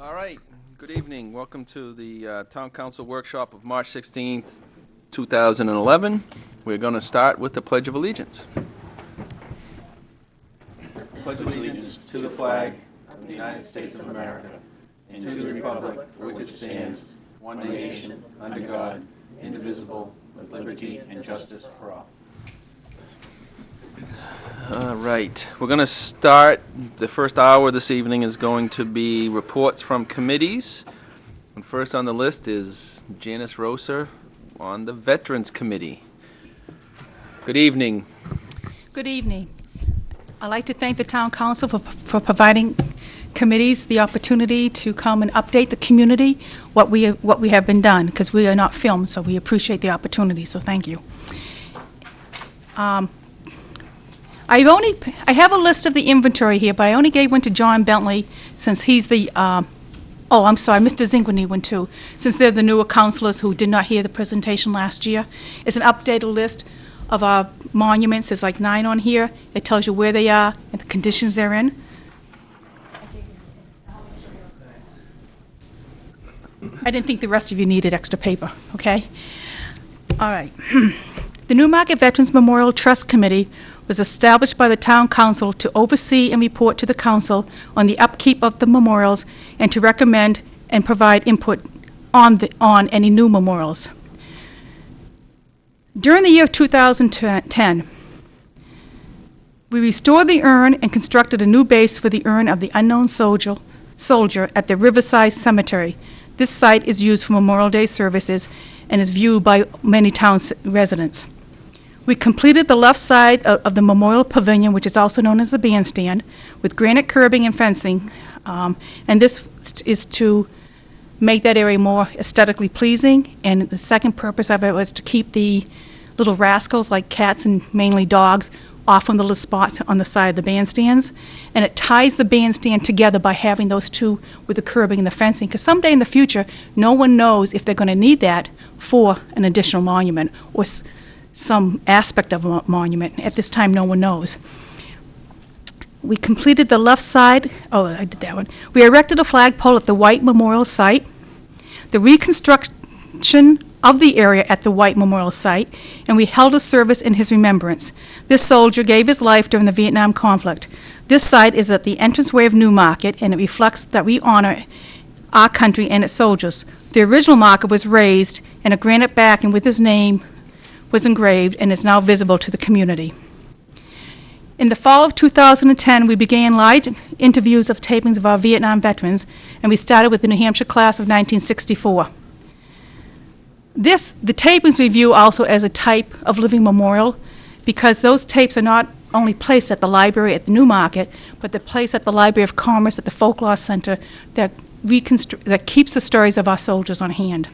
All right, good evening. Welcome to the Town Council Workshop of March 16th, 2011. We're going to start with the Pledge of Allegiance. Pledge of allegiance to the flag of the United States of America and to the republic for which it stands, one nation, under God, indivisible, with liberty and justice for all. All right, we're going to start. The first hour this evening is going to be reports from committees. And first on the list is Janice Rosser on the Veterans Committee. Good evening. Good evening. I'd like to thank the Town Council for providing committees the opportunity to come and update the community what we have been done, because we are not filmed, so we appreciate the opportunity, so thank you. I have a list of the inventory here, but I only gave one to John Bentley since he's the, I'm sorry, Mr. Zink would need one too, since they're the newer councilors who did not hear the presentation last year. It's an updated list of our monuments. There's like 9 on here. It tells you where they are and the conditions they're in. I didn't think the rest of you needed extra paper, okay? All right. The Newmarket Veterans Memorial Trust Committee was established by the Town Council to oversee and report to the Council on the upkeep of the memorials and to recommend and provide input on any new memorials. During the year of 2010, we restored the urn and constructed a new base for the urn of the unknown soldier at the Riverside Cemetery. This site is used for Memorial Day services and is viewed by many town residents. We completed the left side of the Memorial Pavilion, which is also known as the bandstand, with granite curbing and fencing, and this is to make that area more aesthetically pleasing, and the second purpose of it was to keep the little rascals, like cats and mainly dogs, off from the little spots on the side of the bandstands, and it ties the bandstand together by having those two with the curbing and the fencing, because someday in the future, no one knows if they're going to need that for an additional monument or some aspect of a monument. At this time, no one knows. We completed the left side. Oh, I did that one. We erected a flagpole at the White Memorial Site. The reconstruction of the area at the White Memorial Site, and we held a service in his remembrance. This soldier gave his life during the Vietnam conflict. This site is at the entranceway of Newmarket, and it reflects that we honor our country and its soldiers. The original marker was raised, and a granite backing with his name was engraved and is now visible to the community. In the fall of 2010, we began live interviews of tapings of our Vietnam veterans, and we started with the New Hampshire class of 1964. The tapings we view also as a type of living memorial, because those tapes are not only placed at the library at the Newmarket, but they're placed at the Library of Commerce, at the Folklore Center, that keeps the stories of our soldiers on hand.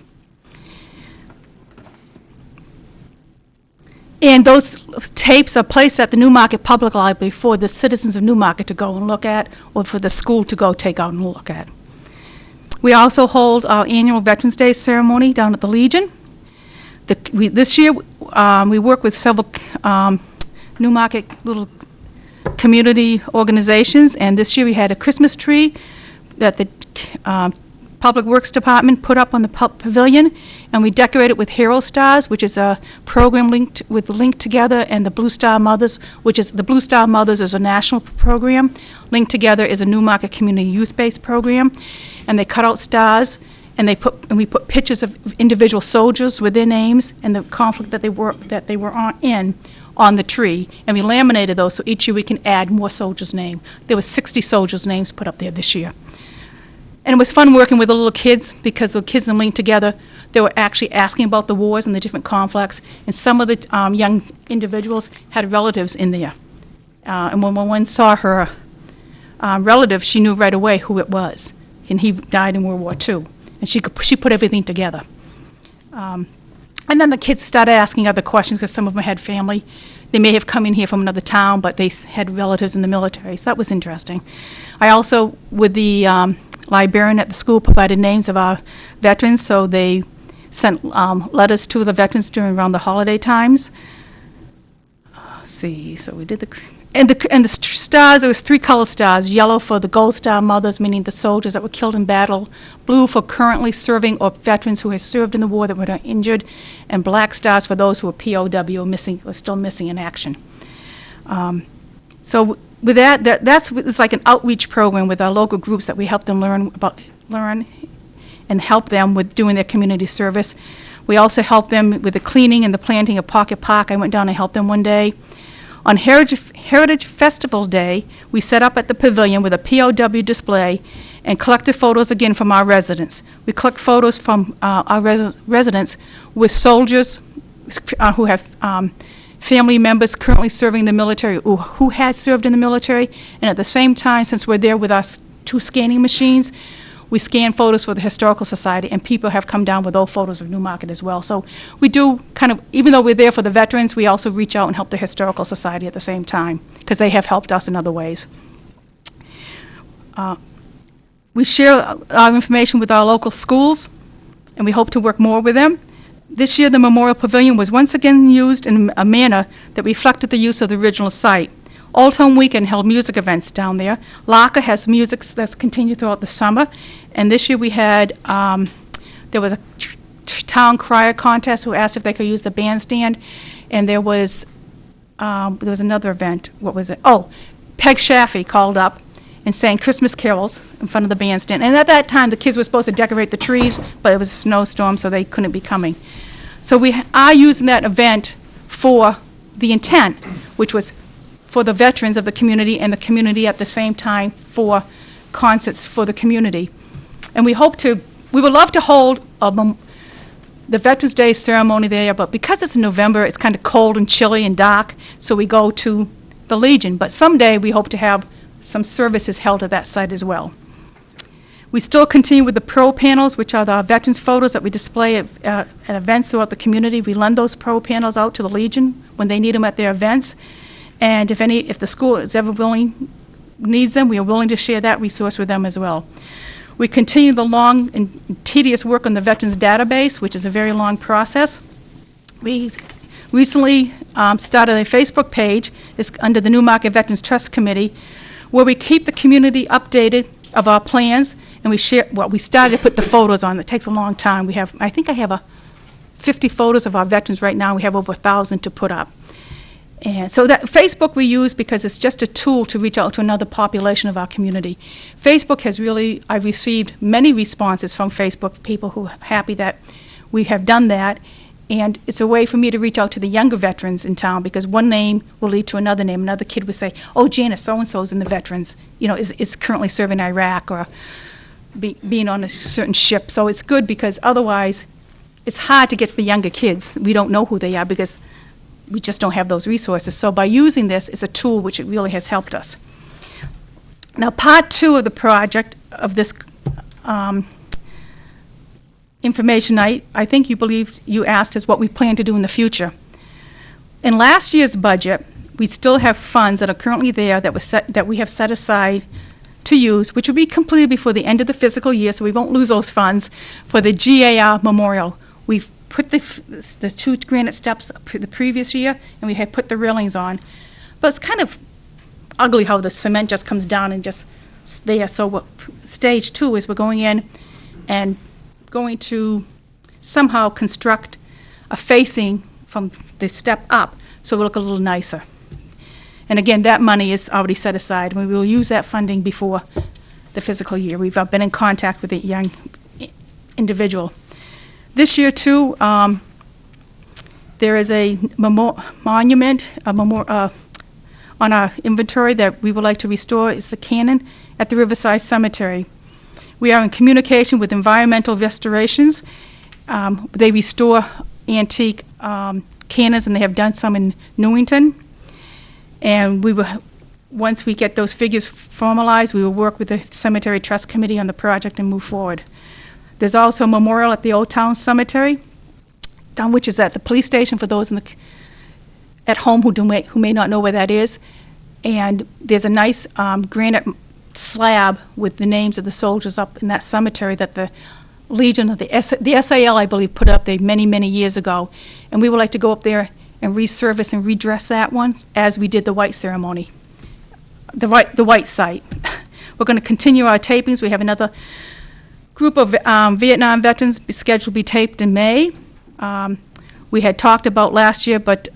And those tapes are placed at the Newmarket Public Library for the citizens of Newmarket to go and look at, or for the school to go take out and look at. We also hold our annual Veterans Day ceremony down at the Legion. This year, we work with several Newmarket little community organizations, and this year we had a Christmas tree that the Public Works Department put up on the pavilion, and we decorated with Hero Stars, which is a program linked Together, and the Blue Star Mothers, which is the Blue Star Mothers is a national program. Linked Together is a Newmarket community youth-based program, and they cut out stars, and we put pictures of individual soldiers with their names and the conflict that they were on the tree, and we laminated those so each year we can add more soldiers' names. There were 60 soldiers' names put up there this year. And it was fun working with the little kids, because the kids in Linked Together, they were actually asking about the wars and the different conflicts, and some of the young individuals had relatives in there. And when one saw her relative, she knew right away who it was, and he died in World War II, and she put everything together. And then the kids started asking other questions, because some of them had family. They may have come in here from another town, but they had relatives in the military, so that was interesting. I also, with the librarian at the school, provided names of our veterans, so they sent letters to the veterans around the holiday times. Let's see, so we did the stars, there was 3 color stars: yellow for the Gold Star mothers, meaning the soldiers that were killed in battle; blue for currently serving or veterans who had served in the war that were injured; and black stars for those who were POW or missing or still missing in action. So with it's like an outreach program with our local groups that we help them learn and help them with doing their community service. We also help them with the cleaning and the planting of Pocket Park. I went down and helped them one day. On Heritage Festival Day, we set up at the pavilion with a POW display and collected photos again from our residents. We collect photos from our residents with soldiers who have family members currently serving in the military or who had served in the military. And at the same time, since we're there with our 2 scanning machines, we scan photos for the Historical Society, and people have come down with old photos of Newmarket as well. So we do kind of, even though we're there for the veterans, we also reach out and help the Historical Society at the same time, because they have helped us in other ways. We share our information with our local schools, and we hope to work more with them. This year, the Memorial Pavilion was once again used in a manner that reflected the use of the original site. Old Home Weekend held music events down there. LACA has music that's continued throughout the summer. And this year we had, there was a town crier contest who asked if they could use the bandstand. And there was another event. What was it? Oh, Peg Shaffey called up and sang Christmas carols in front of the bandstand. And at that time, the kids were supposed to decorate the trees, but it was a snowstorm, so they couldn't be coming. So we are using that event for the intent, which was for the veterans of the community and the community at the same time for concerts for the community. And we would love to hold the Veterans Day ceremony there, but because it's in November, it's kind of cold and chilly and dark, so we go to the Legion. But someday we hope to have some services held at that site as well. We still continue with the pro panels, which are the veterans photos that we display at events throughout the community. We lend those pro panels out to the Legion when they need them at their events. And if the school is ever needs them, we are willing to share that resource with them as well. We continue the long and tedious work on the Veterans Database, which is a very long process. We recently started a Facebook page. It's under the Newmarket Veterans Trust Committee, where we keep the community updated of our plans, and we started to put the photos on. It takes a long time. I think I have 50 photos of our veterans right now. We have over 1,000 to put up. And so that Facebook we use because it's just a tool to reach out to another population of our community. Facebook has I've received many responses from Facebook, people who are happy that we have done that, and it's a way for me to reach out to the younger veterans in town, because one name will lead to another name. Another kid would say, oh, Janice, so-and-so's in the veterans, is currently serving Iraq or being on a certain ship. So it's good, because otherwise it's hard to get to the younger kids. We don't know who they are because we just don't have those resources. So by using this, it's a tool which it really has helped us. Now, part 2 of the project of this information night, I think you asked is what we plan to do in the future. In last year's budget, we still have funds that are currently there that we have set aside to use, which will be completed before the end of the fiscal year, so we won't lose those funds, for the GAR Memorial. We've put the 2 granite steps the previous year, and we had put the railings on. But it's kind of ugly how the cement just comes down and just there. So stage 2 is we're going in and going to somehow construct a facing from the step up so it'll look a little nicer. And again, that money is already set aside, and we will use that funding before the fiscal year. We've been in contact with a young individual. This year, too, there is a monument on our inventory that we would like to restore. It's the cannon at the Riverside Cemetery. We are in communication with Environmental Restorations. They restore antique cannons, and they have done some in Newington. And once we get those figures formalized, we will work with the Cemetery Trust Committee on the project and move forward. There's also a memorial at the Old Town Cemetery, which is at the police station for those at home who may not know where that is. And there's a nice granite slab with the names of the soldiers up in that cemetery that the Legion of the SAL, I believe, put up there many, many years ago. And we would like to go up there and resurface and redress that one as we did the white ceremony. the white site. We're going to continue our tapings. We have another group of Vietnam veterans scheduled to be taped in May. We had talked about last year, but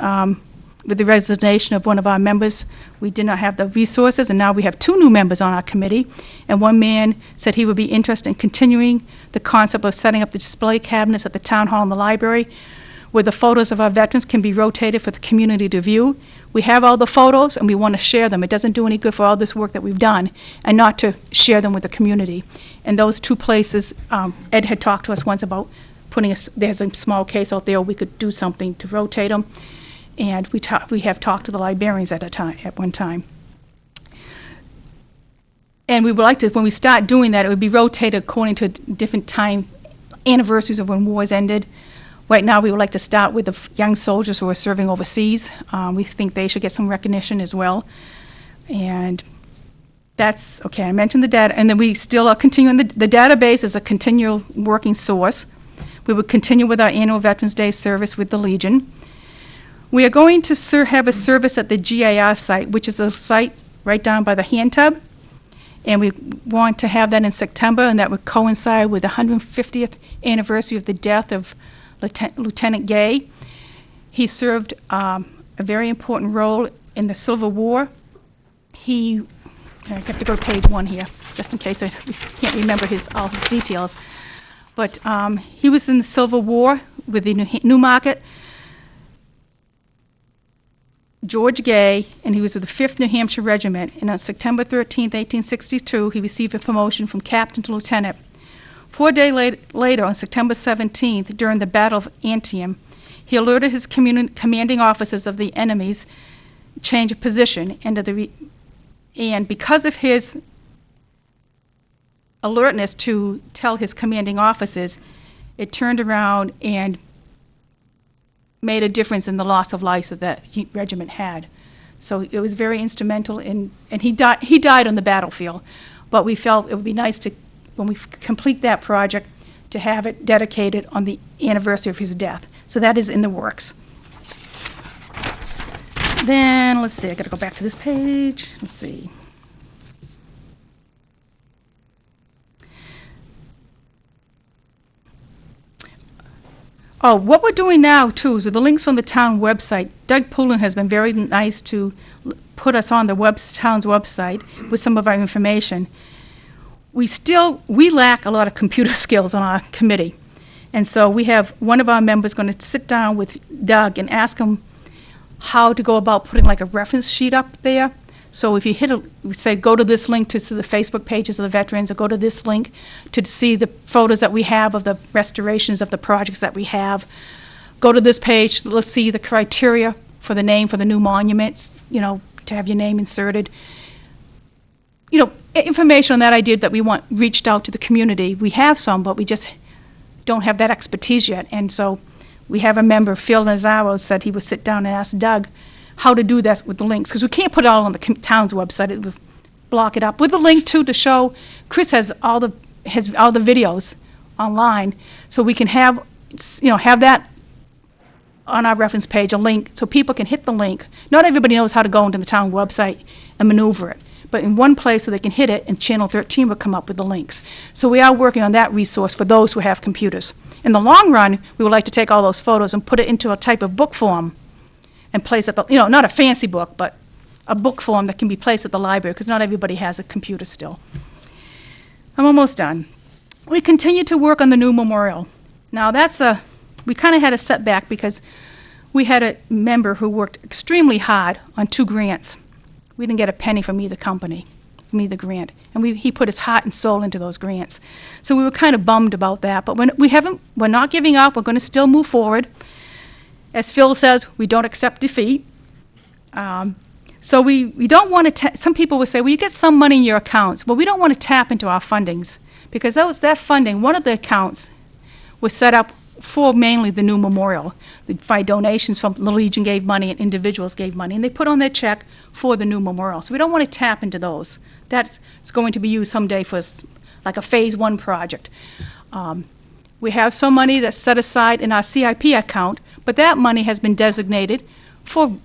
with the resignation of one of our members, we did not have the resources, and now we have 2 new members on our committee. And one man said he would be interested in continuing the concept of setting up the display cabinets at the town hall and the library, where the photos of our veterans can be rotated for the community to view. We have all the photos, and we want to share them. It doesn't do any good for all this work that we've done and not to share them with the community. And those 2 places, Ed had talked to us once about putting there's a small case out there, we could do something to rotate them. And we have talked to the librarians at one time. And we would like to, when we start doing that, it would be rotated according to different time anniversaries of when wars ended. Right now, we would like to start with the young soldiers who are serving overseas. We think they should get some recognition as well. And that's, okay, I mentioned the data, and then we still are continuing, the database is a continual working source. We would continue with our annual Veterans Day service with the Legion. We are going to have a service at the GIR site, which is a site right down by the hand tub. And we want to have that in September, and that would coincide with the 150th anniversary of the death of Lieutenant Gay. He served a very important role in the Civil War. I have to go to page 1 here, just in case I can't remember all his details. But he was in the Civil War with the Newmarket. George Gay, and he was with the 5th New Hampshire Regiment. And on September 13th, 1862, he received a promotion from captain to lieutenant. 4 days later, on September 17th, during the Battle of Antietam, he alerted his commanding officers of the enemy's change of position, and because of his alertness to tell his commanding officers, it turned around and made a difference in the loss of life that regiment had. So it was very instrumental and he died on the battlefield. But we felt it would be nice to, when we complete that project, to have it dedicated on the anniversary of his death. So that is in the works. Then, let's see, I gotta go back to this page. Let's see. Oh, what we're doing now, too, is with the links from the town website, Doug Poulin has been very nice to put us on the town's website with some of our information. We lack a lot of computer skills on our committee. And so we have one of our members going to sit down with Doug and ask him how to go about putting like a reference sheet up there. So if you say go to this link to see the Facebook pages of the veterans, or go to this link to see the photos that we have of the restorations of the projects that we have, go to this page, let's see the criteria for the name for the new monuments, to have your name inserted. Information on that idea that we want reached out to the community. We have some, but we just don't have that expertise yet. And so we have a member, Phil Nazaro, said he would sit down and ask Doug how to do that with the links, because we can't put it all on the town's website. It would block it up. With the link, too, to show, Chris has all the videos online, so we can have that on our reference page, a link, so people can hit the link. Not everybody knows how to go into the town website and maneuver it, but in one place so they can hit it, and Channel 13 will come up with the links. So we are working on that resource for those who have computers. In the long run, we would like to take all those photos and put it into a type of book form and place it, not a fancy book, but a book form that can be placed at the library, because not everybody has a computer still. I'm almost done. We continue to work on the new memorial. Now we kind of had a setback because we had a member who worked extremely hard on 2 grants. We didn't get a penny from either company, from either grant, and he put his heart and soul into those grants. So we were kind of bummed about that, but we're not giving up. We're going to still move forward. As Phil says, we don't accept defeat. So we don't want to, some people would say, well, you get some money in your accounts. Well, we don't want to tap into our fundings, because that funding, one of the accounts was set up for mainly the new memorial. By donations from the Legion gave money and individuals gave money, and they put on their check for the new memorial. So we don't want to tap into those. That's going to be used someday for like a phase 1 project. We have some money that's set aside in our CIP account, but that money has been designated for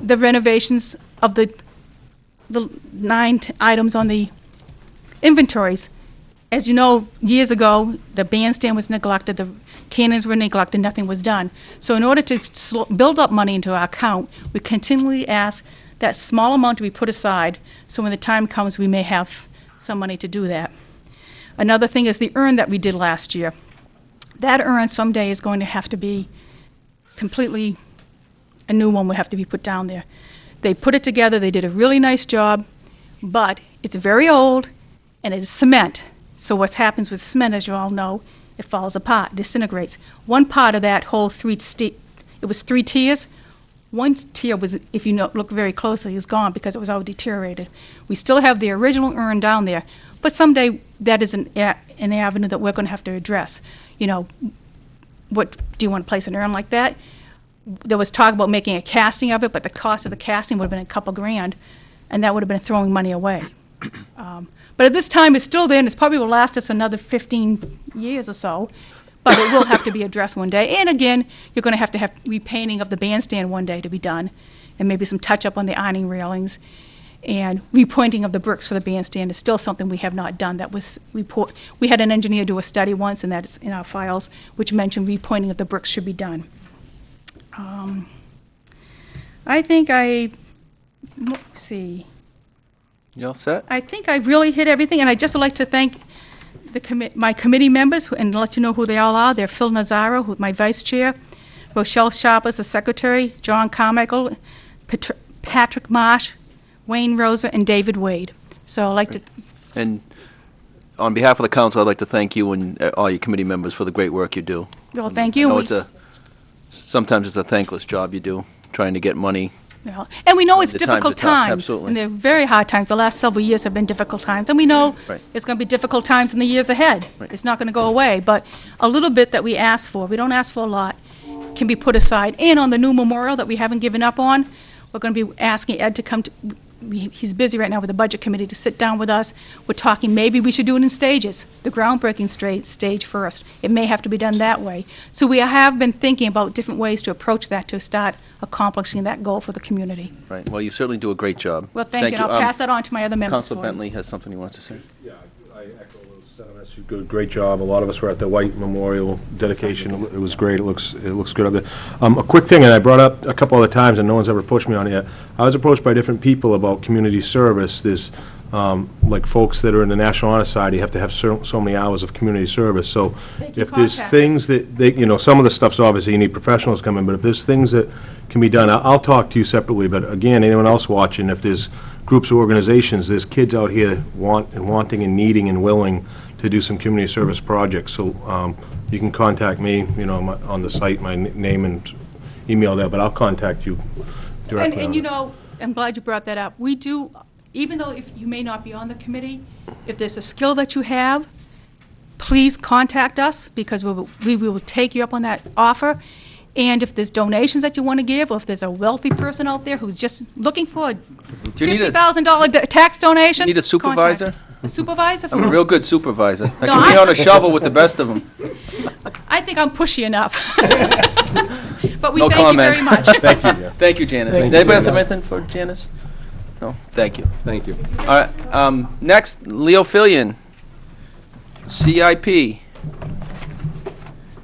the renovations of the the 9 items on the inventories. As you know, years ago, the bandstand was neglected, the cannons were neglected, nothing was done. So in order to build up money into our account, we continually ask that small amount to be put aside, so when the time comes, we may have some money to do that. Another thing is the urn that we did last year. That urn someday is going to have to be completely, a new one would have to be put down there. They put it together, they did a really nice job, but it's very old, and it is cement. So what happens with cement, as you all know, it falls apart, disintegrates. One part of that whole it was 3 tiers. One tier was, if you look very closely, is gone because it was all deteriorated. We still have the original urn down there, but someday that is an avenue that we're going to have to address. You know, what do you want to place an urn like that? There was talk about making a casting of it, but the cost of the casting would have been a couple grand, and that would have been throwing money away. But at this time, it's still there, and it probably will last us another 15 years or so, but it will have to be addressed one day. And again, you're going to have repainting of the bandstand one day to be done, and maybe some touch-up on the ironing railings. And repointing of the bricks for the bandstand is still something we have not done. That was we had an engineer do a study once, and that's in our files, which mentioned repointing of the bricks should be done. I think let's see. You all set? I think I've really hit everything, and I'd just like to thank my committee members and let you know who they all are. They're Phil Nazaro, who's my vice chair, Rochelle Sharp is the secretary, John Carmichael, Patrick Marsh, Wayne Rosa, and David Wade. So I'd like to... And on behalf of the council, I'd like to thank you and all your committee members for the great work you do. Well, thank you. I know sometimes it's a thankless job you do, trying to get money. Well, and we know it's The times difficult are tough, times. absolutely. And they're very hard times. The last several years have been difficult times. And we know Right. it's going to be difficult times in the years ahead. Right. It's not going to go away. But a little bit that we ask for, we don't ask for a lot, can be put aside. And on the new memorial that we haven't given up on, we're going to be asking Ed to come to, he's busy right now with the budget committee, to sit down with us. We're talking maybe we should do it in stages, the groundbreaking stage first. It may have to be done that way. So we have been thinking about different ways to approach that to start accomplishing that goal for the community. Right. Well, you certainly do a great job. Well, thank you. And I'll pass that on to my other members. Councilor for you. Bentley has something he wants to say. Yeah, I echo those sentiments. You did a great job. A lot of us were at the White Memorial dedication. It was great. It looks good up there. A quick thing, and I brought up a couple other times, and no one's ever pushed me on it yet. I was approached by different people about community service. There's like folks that are in the National Honor Society have to have so many hours of community service. So They can if there's contact things us. that they, some of the stuff's obviously you need professionals come in, but if there's things that can be done, I'll talk to you separately. But again, anyone else watching, if there's groups or organizations, there's kids out here wanting and needing and willing to do some community service projects. So you can contact me, on the site, my name and email there, but I'll contact you directly. And I'm glad you brought that up. We do, even though if you may not be on the committee, if there's a skill that you have, please contact us, because we will take you up on that offer. And if there's donations that you want to give, or if there's a wealthy person out there who's just looking for a Do you need a, $50,000 tax donation. You need a supervisor? contact us. A supervisor? I'm a real good supervisor. I No, can be on a shovel with the best of them. I think I'm pushy enough. But we No thank you comment. very much. Thank you, yeah. Thank you, Janice. Thank you, Anybody else have Janice. anything for Janice? No? Thank you. Thank you. All right, next, Leo Fillion, CIP.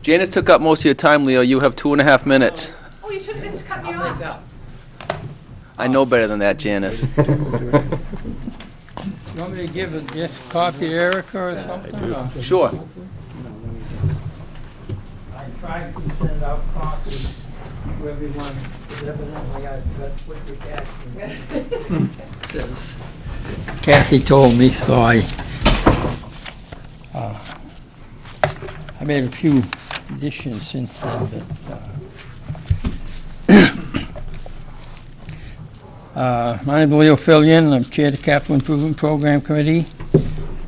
Janice took up most of your time, Leo. You have 2.5 minutes. Oh, you should have just cut me off. I know better than that, Janice. You want me to give a gift copy to Erica or something? or- Sure. I tried to send out copies to everyone, but evidently I got what you asked me. Says, Kathy told me, so I made a few additions since then, but my name is Leo Fillion. I'm chair of the Capital Improvement Program Committee.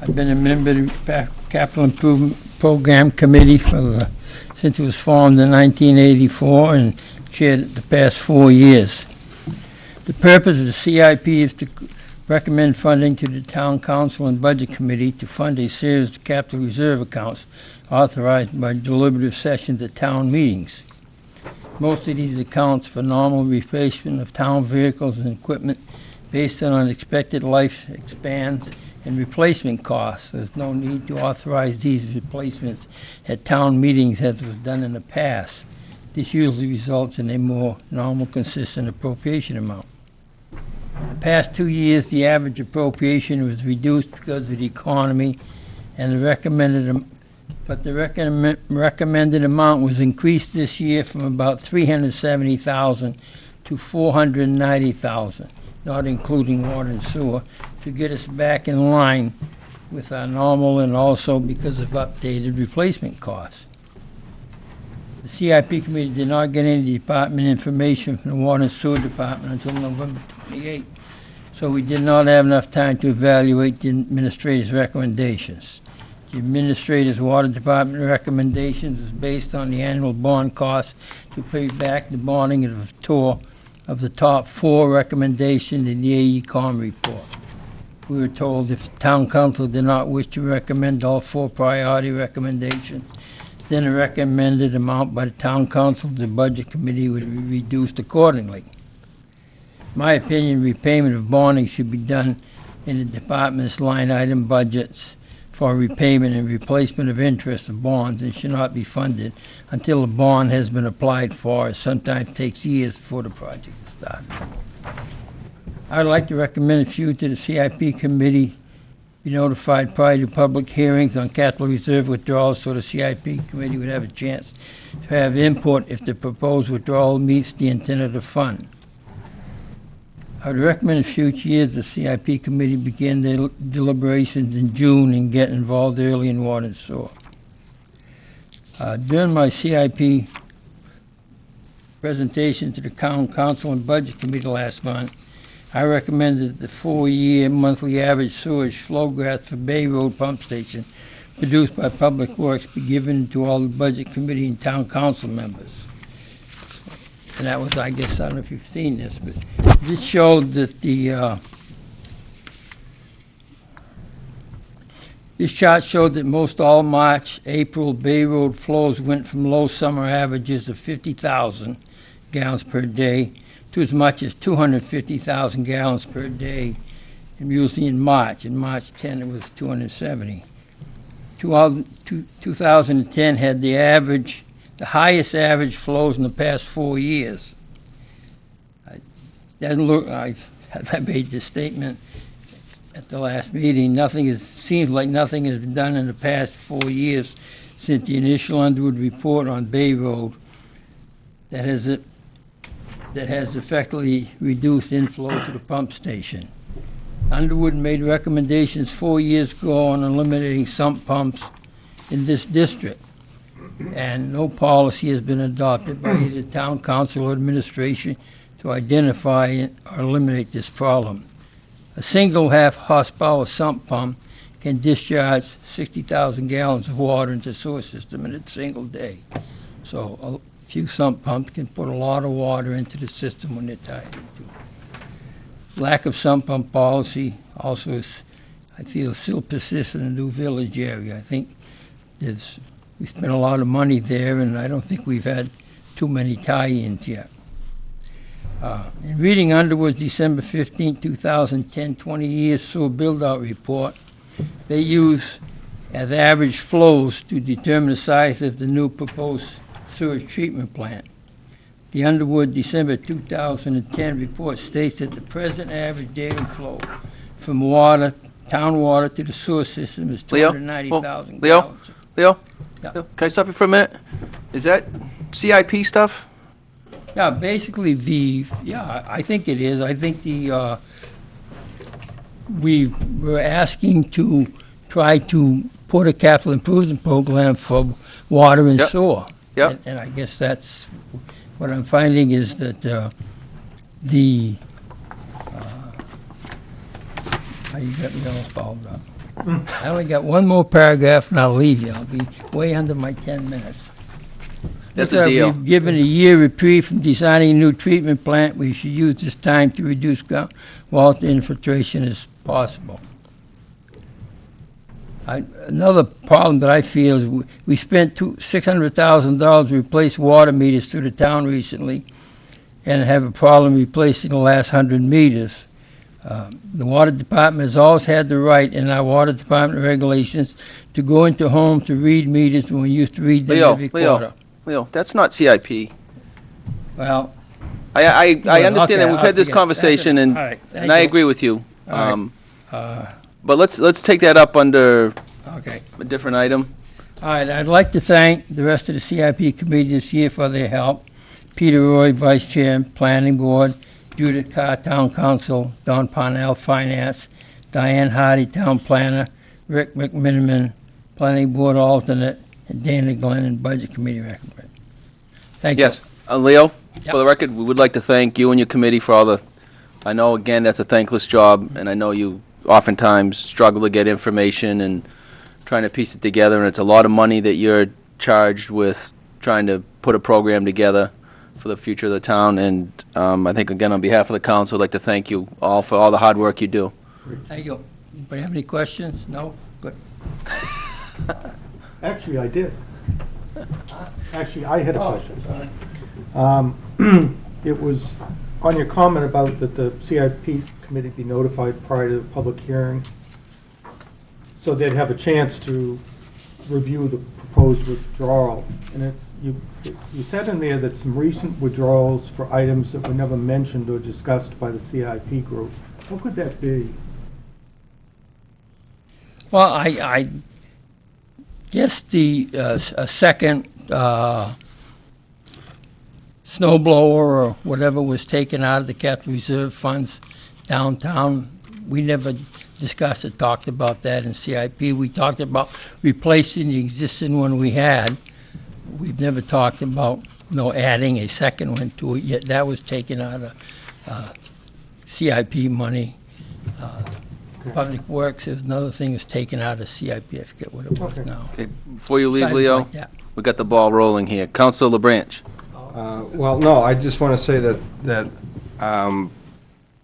I've been a member of the Capital Improvement Program Committee since it was formed in 1984 and chaired it the past 4 years. The purpose of the CIP is to recommend funding to the Town Council and Budget Committee to fund a series of capital reserve accounts authorized by deliberative sessions at town meetings. Most of these accounts for normal replacement of town vehicles and equipment based on expected life expands and replacement costs. There's no need to authorize these replacements at town meetings as was done in the past. This usually results in a more normal, consistent appropriation amount. The past 2 years, the average appropriation was reduced because of the economy, and the recommended amount was increased this year from about $370,000 to $490,000, not including water and sewer, to get us back in line with our normal and also because of updated replacement costs. The CIP committee did not get any department information from the water and sewer department until November 28th, so we did not have enough time to evaluate the administrator's recommendations. The administrator's water department recommendations is based on the annual bond cost to pay back the bonding of the top 4 recommendations in the AECom report. We were told if the town council did not wish to recommend all 4 priority recommendations, then the recommended amount by the town council to the budget committee would be reduced accordingly. In my opinion, repayment of bonding should be done in the department's line item budgets for repayment and replacement of interest of bonds and should not be funded until a bond has been applied for. It sometimes takes years before the project is started. I would like to recommend a few to the CIP committee be notified prior to public hearings on capital reserve withdrawals so the CIP committee would have a chance to have input if the proposed withdrawal meets the intent of the fund. I would recommend in future years the CIP committee begin their deliberations in June and get involved early in water and sewer. During my CIP presentation to the town council and budget committee last month, I recommended the 4-year monthly average sewage flow graph for Bay Road Pump Station produced by Public Works be given to all the budget committee and town council members. And that was, I guess, I don't know if you've seen this, but this showed that this chart showed that most all March, April Bay Road flows went from low summer averages of 50,000 gallons per day to as much as 250,000 gallons per day, and usually in March. In March 10, it was 270. 2010 had the highest average flows in the past 4 years. Doesn't look, as I made this statement at the last meeting, seems like nothing has been done in the past 4 years since the initial Underwood report on Bay Road that has effectively reduced inflow to the pump station. Underwood made recommendations 4 years ago on eliminating sump pumps in this district, and no policy has been adopted by either town council or administration to identify or eliminate this problem. A single half-horsepower sump pump can discharge 60,000 gallons of water into the sewer system in a single day. So a few sump pumps can put a lot of water into the system when they're tied into. Lack of sump pump policy also is, I feel, still persists in the New Village area. I think we spent a lot of money there, and I don't think we've had too many tie-ins yet. In reading Underwood's December 15, 2010, 20-year sewer build-out report, they use as average flows to determine the size of the new proposed sewage treatment plant. The Underwood December 2010 report states that the present average daily flow from town water to the sewer system is 290,000 gallons. Leo? Yeah. Leo, can I stop you for a minute? Is that CIP stuff? Yeah, basically I think it is. I think we were asking to try to put a capital improvement program for water and sewer. Yep. And I guess that's what I'm finding is that you got me all fouled up. I only got one more paragraph and I'll leave you. I'll be way under my 10 minutes. That's a deal. We've given a year reprieve from designing a new treatment plant. We should use this time to reduce groundwater infiltration as possible. Another problem that I feel is we spent $600,000 to replace water meters through the town recently and have a problem replacing the last 100 meters. The water department has always had the right in our water department regulations to go into homes to read meters when we used to read them every quarter. Leo, that's not CIP. Well, I Well, understand that okay, we've I'll had this forget. conversation, That's it. and All right, thank and I you. agree with you. All right. But let's take that up under Okay. a different item. All right, I'd like to thank the rest of the CIP committee this year for their help. Peter Roy, Vice Chair, Planning Board, Judith Carr, Town Council, Don Parnell, Finance, Diane Hardy, Town Planner, Rick McMiniman, Planning Board Alternate, and Dana Glenn, Budget Committee Recommend. Thank you. Yes, Leo, Yep. for the record, we would like to thank you and your committee for all the, I know, again, that's a thankless job, and I know you oftentimes struggle to get information and trying to piece it together, and it's a lot of money that you're charged with trying to put a program together for the future of the town, and I think, again, on behalf of the council, I'd like to thank you all for all the hard work you do. Thank you. Anybody have any questions? No? Good. Actually, I did. Actually, I had a question. It was on your comment about that the CIP committee be notified prior to the public hearing, so they'd have a chance to review the proposed withdrawal. And you said in there that some recent withdrawals for items that were never mentioned or discussed by the CIP group. What could that be? Well, I guess a second snow blower or whatever was taken out of the capital reserve funds downtown. We never discussed or talked about that in CIP. We talked about replacing the existing one we had. We've never talked about, adding a second one to it, yet that was taken out of CIP money. Public Works is another thing that's taken out of CIP. I forget what it was Okay. now. Okay, before you leave, Something Leo, like that. we got the ball rolling here. Councilor LeBranch. Well, no, I just want to say that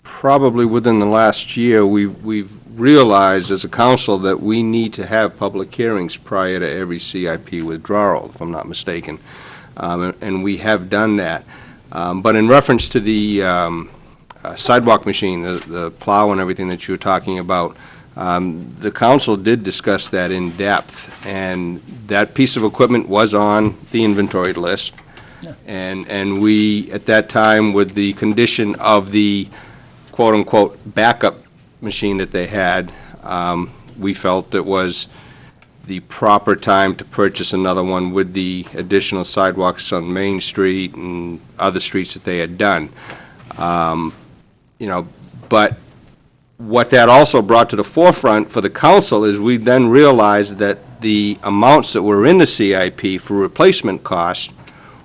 probably within the last year, we've realized as a council that we need to have public hearings prior to every CIP withdrawal, if I'm not mistaken. And we have done that. But in reference to the sidewalk machine, the plow and everything that you were talking about, the council did discuss that in depth, and that piece of equipment was on the inventory list. And we, at that time, with the condition of the quote-unquote backup machine that they had, we felt it was the proper time to purchase another one with the additional sidewalks on Main Street and other streets that they had done. But what that also brought to the forefront for the council is we then realized that the amounts that were in the CIP for replacement costs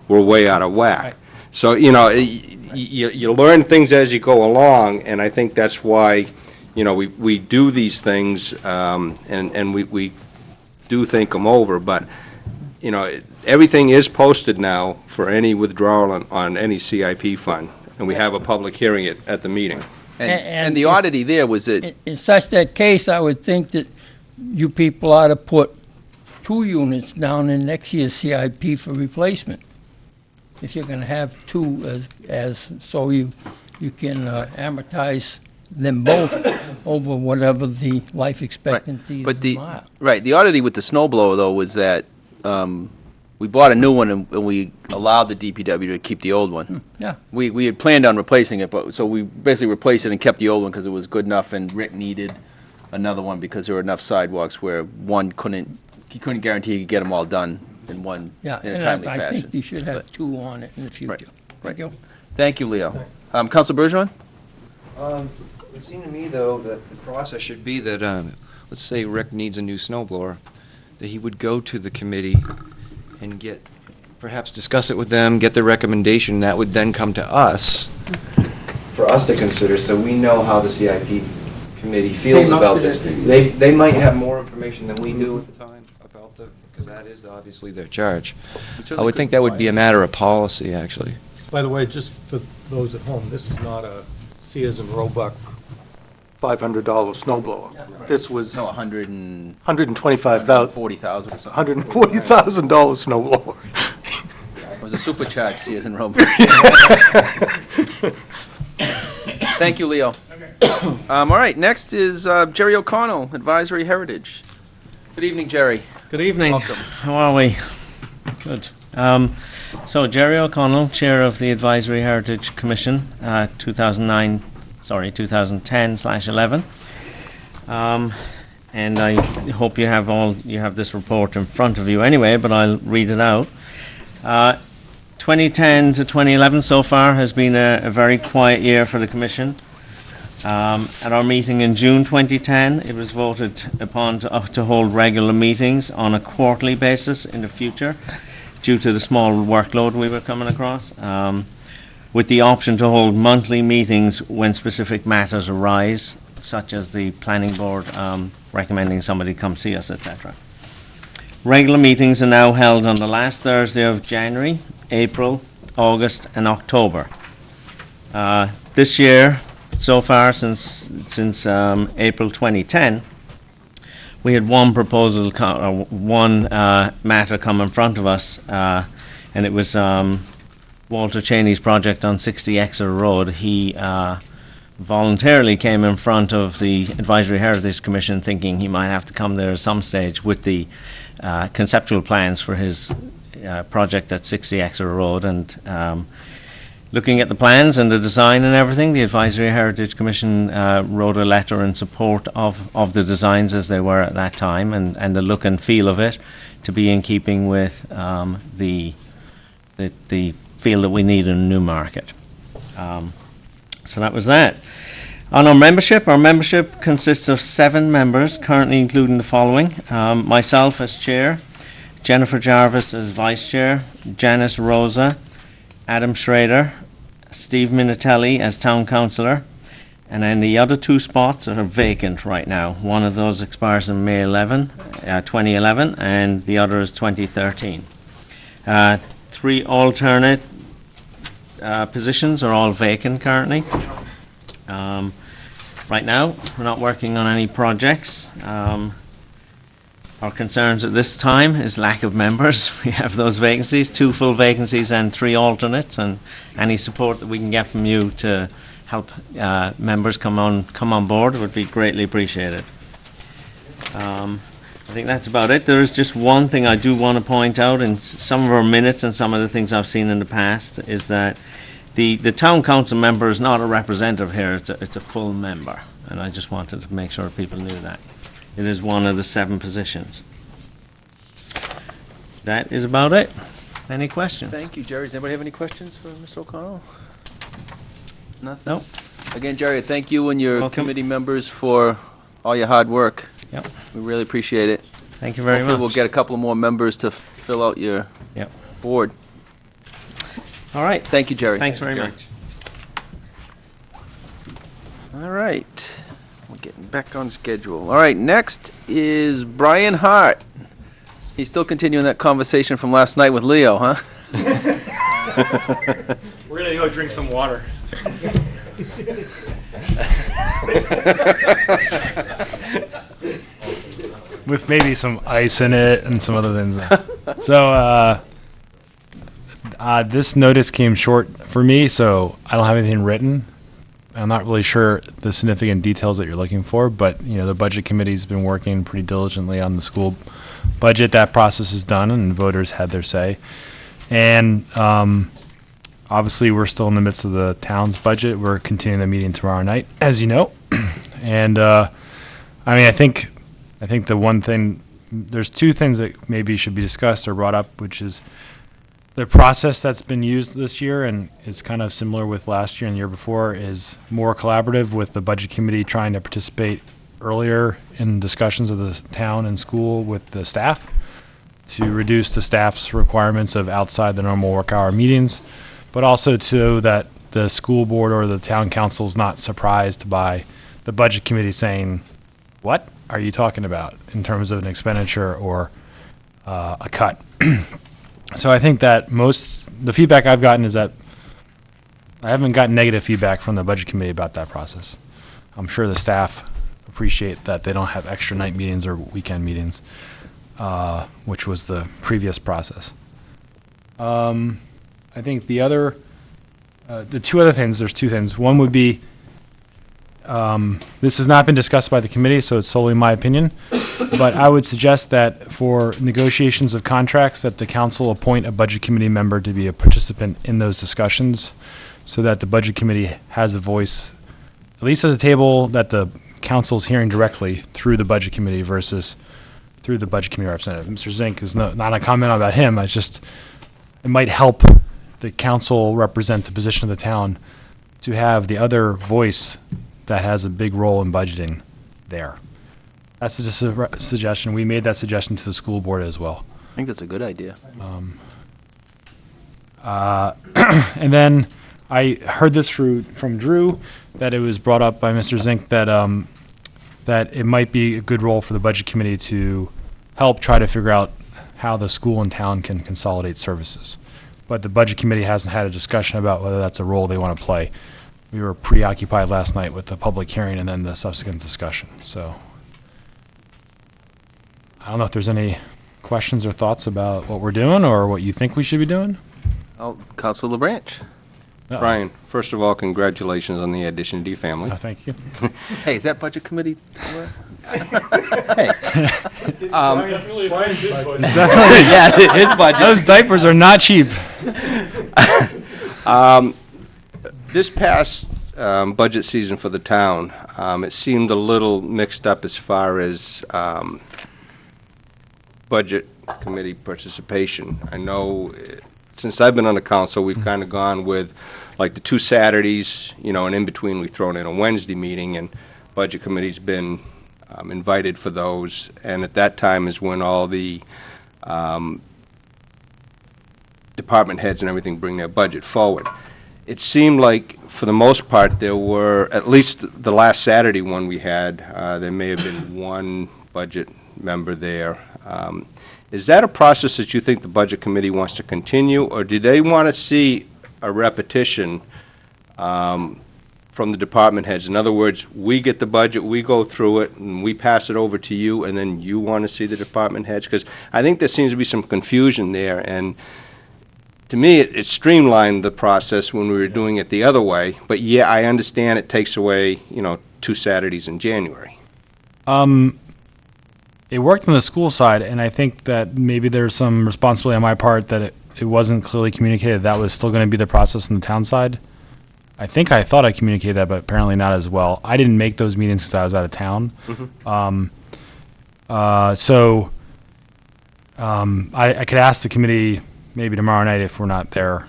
were way out of whack. Right. So, you learn things as you go along, and I think that's why, we do these things, and we do think them over, but, everything is posted now for any withdrawal on any CIP fund, and we have a public hearing at the meeting. And the oddity there was that, In such that case, I would think that you people ought to put 2 units down in next year's CIP for replacement. If you're gonna have 2 so you can amortize them both over whatever the life expectancy but is. the oddity with the snow blower, though, was that we bought a new one and we allowed the DPW to keep the old one. Yeah. We had planned on replacing it, but, so we basically replaced it and kept the old one because it was good enough, and Rick needed another one because there were enough sidewalks where he couldn't guarantee he could get them all done in one, Yeah, in a and timely I fashion. think you should have But- 2 on it in the future. Right, Thank you. Thank you, Leo. Council Bergeron? It seemed to me, though, that the process should be that, let's say Rick needs a new snow blower, that he would go to the committee and perhaps discuss it with them, get their recommendation, that would then come to us for us to consider, so we know how the CIP committee feels Came up about to this. this. They might have more information than we do at the time about because that is obviously their charge. I would think that would be a matter of policy, actually. By the way, just for those at home, this is not a Sears and Roebuck $500 snow blower. This was No, 140,000 $125,000, or something. $140,000 snow blower. It was a supercharged Sears and Roebuck. Thank you, Leo. All right, next is Jerry O'Connell, Advisory Heritage. Good evening, Jerry. Good evening. Welcome. How are we? Good. So Jerry O'Connell, Chair of the Advisory Heritage Commission, 2010/11. And I hope you have this report in front of you anyway, but I'll read it out. 2010 to 2011 so far has been a very quiet year for the Commission. At our meeting in June 2010, it was voted upon to hold regular meetings on a quarterly basis in the future due to the small workload we were coming across, with the option to hold monthly meetings when specific matters arise, such as the planning board recommending somebody come see us, etc. Regular meetings are now held on the last Thursday of January, April, August and October. This year, so far since April 2010, we had one proposal, one matter come in front of us, and it was Walter Cheney's project on 60 Exeter Road. He voluntarily came in front of the Advisory Heritage Commission thinking he might have to come there at some stage with the conceptual plans for his project at 60 Exeter Road, and looking at the plans and the design and everything, the Advisory Heritage Commission wrote a letter in support of the designs as they were at that time, and the look and feel of it to be in keeping with the feel that we need in Newmarket. So that was that. On our membership consists of 7 members, currently including the following. Myself as chair, Jennifer Jarvis as vice chair, Janice Rosa, Adam Schrader, Steve Minatelli as town councillor, and then the other 2 spots are vacant right now. One of those expires in May 2011, and the other is 2013. 3 alternate positions are all vacant currently. Right now, we're not working on any projects. Our concerns at this time is lack of members. We have those vacancies, 2 full vacancies and 3 alternates, and any support that we can get from you to help members come on board would be greatly appreciated. I think that's about it. There is just one thing I do want to point out in some of our minutes and some of the things I've seen in the past, is that the town council member is not a representative here, it's a full member, and I just wanted to make sure people knew that. It is one of the 7 positions. That is about it. Any questions? Thank you, Jerry. Does anybody have any questions for Mr. O'Connell? Nothing? Nope. Again, Jerry, thank you and your Welcome. committee members for all your hard work. Yep. We really appreciate it. Thank you very Hopefully much. we'll get a couple more members to fill out your Yep. board. All right. Thank you, Jerry. Thanks very Jerry. much. All right. We're getting back on schedule. All right, next is Brian Hart. He's still continuing that conversation from last night with Leo, huh? We're gonna go drink some water. With maybe some ice in it and some other things. So, this notice came short for me, so I don't have anything written. I'm not really sure the significant details that you're looking for, but, you know, the budget committee's been working pretty diligently on the school budget. That process is done, and voters had their say. And obviously, we're still in the midst of the town's budget. We're continuing the meeting tomorrow night, as you know. And I mean, I think the one thing, there's 2 things that maybe should be discussed or brought up, which is the process that's been used this year, and is kind of similar with last year and the year before, is more collaborative, with the budget committee trying to participate earlier in discussions of the town and school with the staff to reduce the staff's requirements of outside the normal work hour meetings, but also so that the school board or the town council is not surprised by the budget committee saying, what are you talking about in terms of an expenditure or a cut? So I think that the feedback I've gotten is that I haven't gotten negative feedback from the budget committee about that process. I'm sure the staff appreciate that they don't have extra night meetings or weekend meetings, which was the previous process. I think the 2 other things, there's 2 things. One would be, This has not been discussed by the committee, so it's solely my opinion. But I would suggest that for negotiations of contracts, that the council appoint a budget committee member to be a participant in those discussions, so that the budget committee has a voice, at least at the table, that the council's hearing directly through the budget committee versus through the budget committee representative. Mr. Zink is not a comment about him. It might help the council represent the position of the town to have the other voice that has a big role in budgeting there. That's just a suggestion. We made that suggestion to the school board as well. I think that's a good idea. And then I heard this from Drew, that it was brought up by Mr. Zink that it might be a good role for the budget committee to help try to figure out how the school and town can consolidate services. But the budget committee hasn't had a discussion about whether that's a role they want to play. We were preoccupied last night with the public hearing and then the subsequent discussion, so. I don't know if there's any questions or thoughts about what we're doing or what you think we should be doing? Councilor LaBranch. Brian, first of all, congratulations on the addition to your family. Thank you. Hey, is that budget committee work? Brian's his budget. Yeah, his budget. Those diapers are not cheap. This past budget season for the town, it seemed a little mixed up as far as budget committee participation. I know since I've been on the council, we've kind of gone with like the 2 Saturdays, and in between we've thrown in a Wednesday meeting, and budget committee's been invited for those. And at that time is when all the department heads and everything bring their budget forward. It seemed like, for the most part, there were, at least the last Saturday one we had, there may have been one budget member there. Is that a process that you think the Budget Committee wants to continue, or do they want to see a repetition from the department heads? In other words, we get the budget, we go through it, and we pass it over to you, and then you want to see the department heads? Because I think there seems to be some confusion there, and to me, it streamlined the process when we were doing it the other way. But yeah, I understand it takes away, 2 Saturdays in January. It worked on the school side, and I think that maybe there's some responsibility on my part that it wasn't clearly communicated that was still going to be the process on the town side. I thought I communicated that, but apparently not as well. I didn't make those meetings because I was out of town. I could ask the committee maybe tomorrow night if we're not there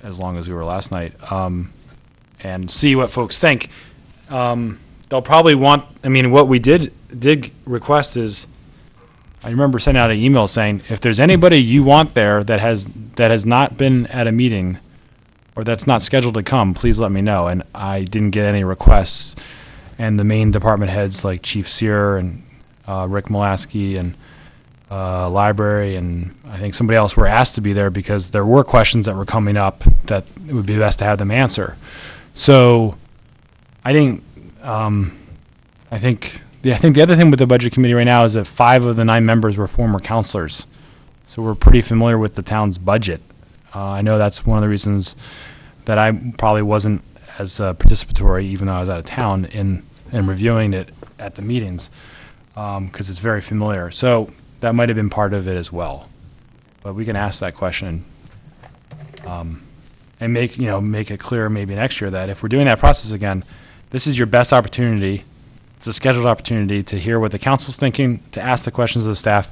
as long as we were last night, and see what folks think. They'll probably want, what we did request is, I remember sending out an email saying, if there's anybody you want there that has not been at a meeting or that's not scheduled to come, please let me know. And I didn't get any requests. And the main department heads like Chief Sear and Rick Molaski and library and I think somebody else were asked to be there because there were questions that were coming up that it would be best to have them answer. So I think the other thing with the budget committee right now is that 5 of the 9 members were former counselors. So we're pretty familiar with the town's budget. I know that's one of the reasons that I probably wasn't as participatory, even though I was out of town, in reviewing it at the meetings, because it's very familiar. So that might have been part of it as well. But we can ask that question and make it clear maybe next year that if we're doing that process again, this is your best opportunity. It's a scheduled opportunity to hear what the council's thinking, to ask the questions of the staff.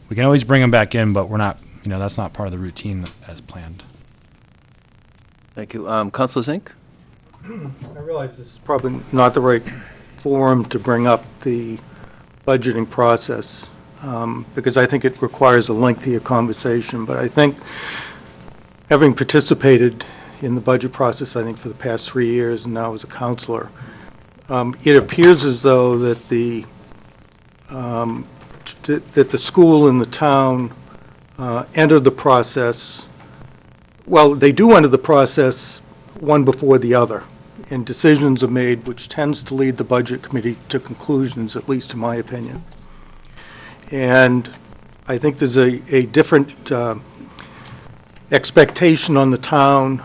We can always bring them back in, but we're not, that's not part of the routine as planned. Thank you. Councilor Zink? I realize this is probably not the right forum to bring up the budgeting process, because I think it requires a lengthier conversation. But I think, having participated in the budget process, I think, for the past 3 years, and now as a counselor, it appears as though that the school and the town enter the process. Well, they do enter the process one before the other, and decisions are made, which tends to lead the budget committee to conclusions, at least in my opinion. And I think there's a different expectation on the town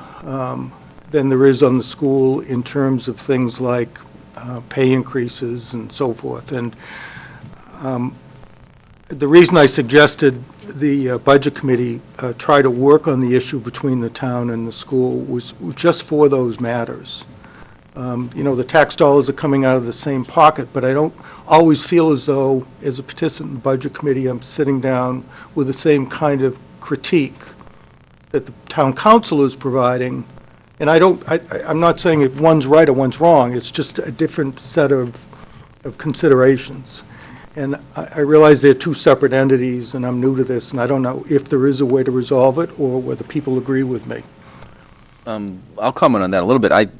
than there is on the school in terms of things like pay increases and so forth. And the reason I suggested the Budget Committee try to work on the issue between the town and the school was just for those matters. The tax dollars are coming out of the same pocket, but I don't always feel as though, as a participant in the Budget Committee, I'm sitting down with the same kind of critique that the town council is providing. And I'm not saying if one's right or one's wrong, it's just a different set of considerations. And I realize they're two separate entities, and I'm new to this, and I don't know if there is a way to resolve it or whether people agree with me. I'll comment on that a little bit.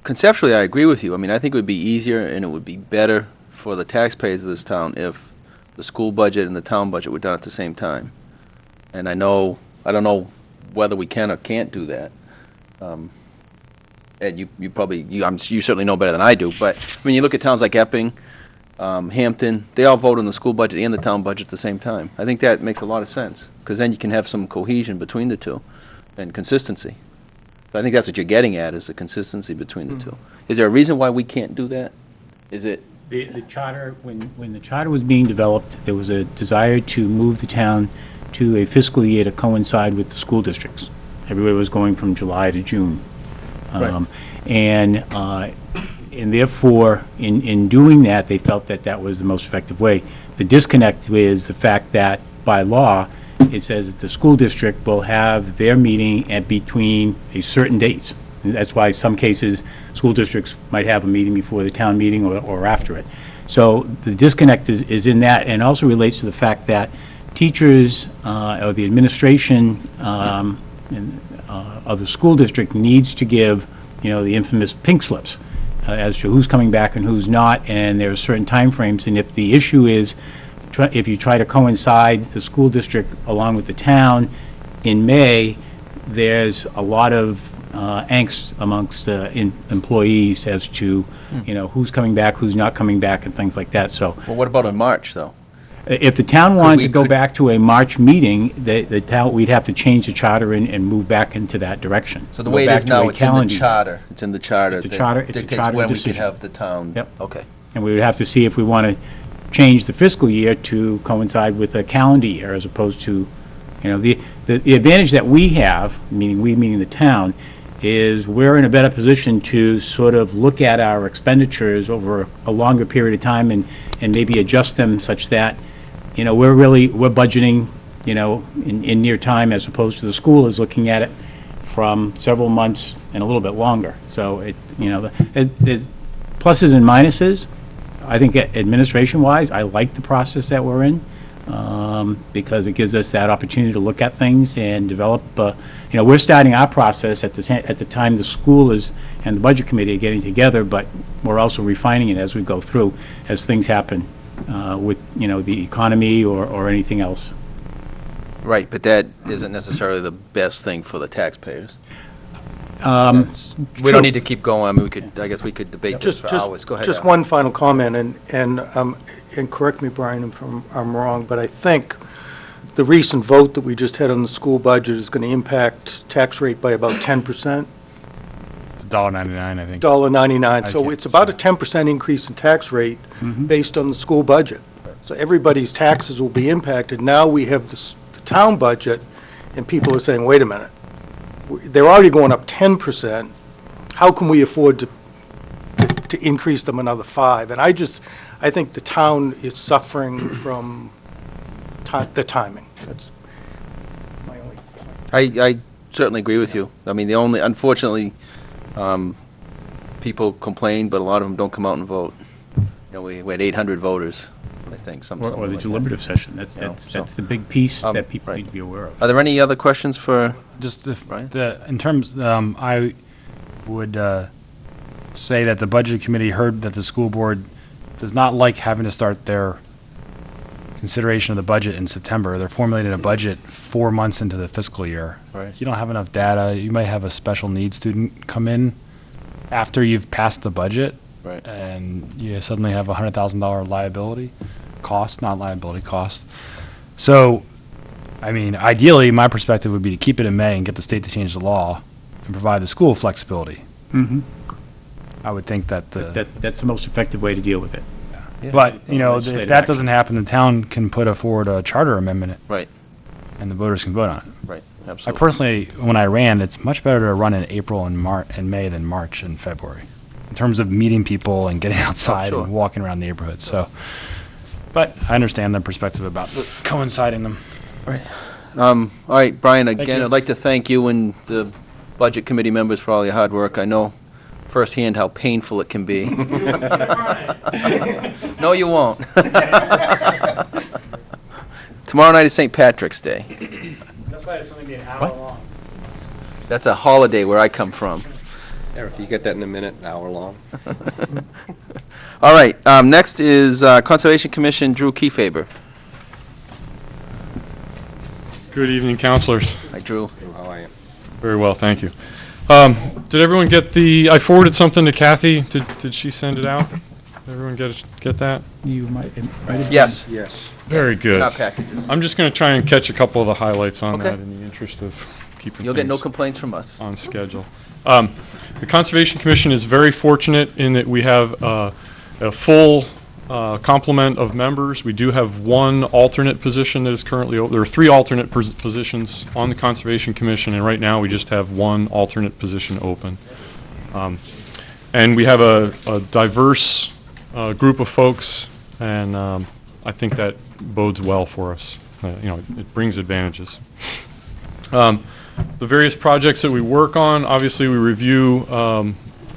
Conceptually, I agree with you. I mean, I think it would be easier and it would be better for the taxpayers of this town if the school budget and the town budget were done at the same time. And I don't know whether we can or can't do that. Ed, you certainly know better than I do, but when you look at towns like Epping, Hampton, they all vote on the school budget and the town budget at the same time. I think that makes a lot of sense, because then you can have some cohesion between the two and consistency. So I think that's what you're getting at, is the consistency between the two. Is there a reason why we can't do that? Is it? The charter, when the charter was being developed, there was a desire to move the town to a fiscal year to coincide with the school districts. Everybody was going from July to June. Right. And therefore, in doing that, they felt that that was the most effective way. The disconnect is the fact that, by law, it says that the school district will have their meeting at between a certain dates. And that's why some cases, school districts might have a meeting before the town meeting or after it. So the disconnect is in that, and also relates to the fact that teachers or the administration of the school district needs to give, the infamous pink slips as to who's coming back and who's not, and there are certain timeframes. And if the issue is, if you try to coincide the school district along with the town in May, there's a lot of angst amongst employees as to, who's coming back, who's not coming back, and things like that. So, Well, what about in March, though? if the town wanted to go back to a March meeting, the town, we'd have to change the charter and move back into that direction. So the Go way it back is to now, a it's in the calendar year. charter. It's in the charter. It's a that charter- it's a dictates charter when we can decision. have the town. Yep. Okay. And we would have to see if we want to change the fiscal year to coincide with a calendar year, as opposed to, the advantage that we have, meaning the town, is we're in a better position to sort of look at our expenditures over a longer period of time and maybe adjust them such that, we're budgeting, in near time, as opposed to the school is looking at it from several months and a little bit longer. So there's pluses and minuses. I think administration-wise, I like the process that we're in, because it gives us that opportunity to look at things and develop, we're starting our process at the time the school and the Budget Committee are getting together, but we're also refining it as we go through, as things happen with, the economy or anything else. Right, but that isn't necessarily the best thing for the taxpayers. We true. don't need to keep going. I mean, I guess we could debate this for hours. Go ahead, Just Al. one final comment, and correct me, Brian, if I'm wrong, but I think the recent vote that we just had on the school budget is going to impact tax rate by about 10%, It's $1.99, I think. $1.99. So see. it's about a 10% increase in tax rate based on the school budget. So everybody's taxes will be impacted. Now we have the town budget, and people are saying, wait a minute, they're already going up 10%. How can we afford to increase them another 5%? And I think the town is suffering from the timing. That's my only point. I certainly agree with you. I mean, unfortunately, people complain, but a lot of them don't come out and vote. We had 800 voters, I think, something Or the like that. deliberative session. That's the big piece that people right. need to be aware of. Are there any other questions for? Just Brian? in terms, I would say that the Budget Committee heard that the school board does not like having to start their consideration of the budget in September. They're formulating a budget 4 months into the fiscal year. Right. You don't have enough data. You might have a special needs student come in after you've passed the budget. Right. And you suddenly have a $100,000 liability cost, not liability cost. So, I mean, ideally, my perspective would be to keep it in May and get the state to change the law and provide the school flexibility. I would think that That's the most effective way to deal with it. but, you know, if Legislative that action. doesn't happen, the town can put forward a charter amendment, Right, and the voters can vote on it. right, I absolutely. personally, when I ran, it's much better to run in April and May than March and February, in terms of meeting people and getting outside sure. and walking around neighborhoods, so. But I understand the perspective about coinciding them. All right, Brian, again, you. I'd like to thank you and the Budget Committee members for all your hard work. I know firsthand how painful it can be. No, you won't. Tomorrow night is St. Patrick's Day. That's why it's only be an hour long. That's a holiday where I come from. Eric, you get that in a minute, an hour long? All right, next is Conservation Commission, Drew Kefeber. Good evening, councilors. Hi, Drew. How are you? Very well, thank you. Did everyone get I forwarded something to Kathy. Did she send it out? Did everyone get that? You might have Yes, Yes. Very good. our packages. I'm just going to try and catch a couple of the highlights on Okay. that in the interest of keeping You'll get no things complaints from us. on schedule. The Conservation Commission is very fortunate in that we have a full complement of members. We do have one alternate position that is currently, there are 3 alternate positions on the Conservation Commission, and right now we just have one alternate position open. And we have a diverse group of folks, and I think that bodes well for us. You know, it brings advantages. The various projects that we work on, obviously we review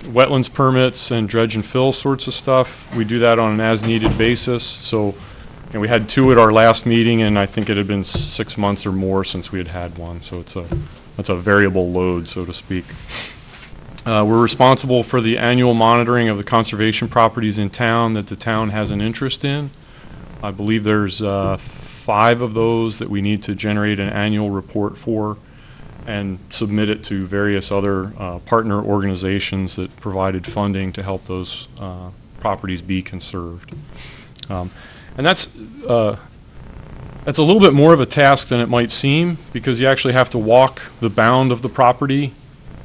wetlands permits and dredge and fill sorts of stuff. We do that on an as-needed basis. So, you know, we had 2 at our last meeting, and I think it had been 6 months or more since we had had one. So it's a variable load, so to speak. We're responsible for the annual monitoring of the conservation properties in town that the town has an interest in. I believe there's 5 of those that we need to generate an annual report for and submit it to various other partner organizations that provided funding to help those properties be conserved. And that's a little bit more of a task than it might seem, because you actually have to walk the bound of the property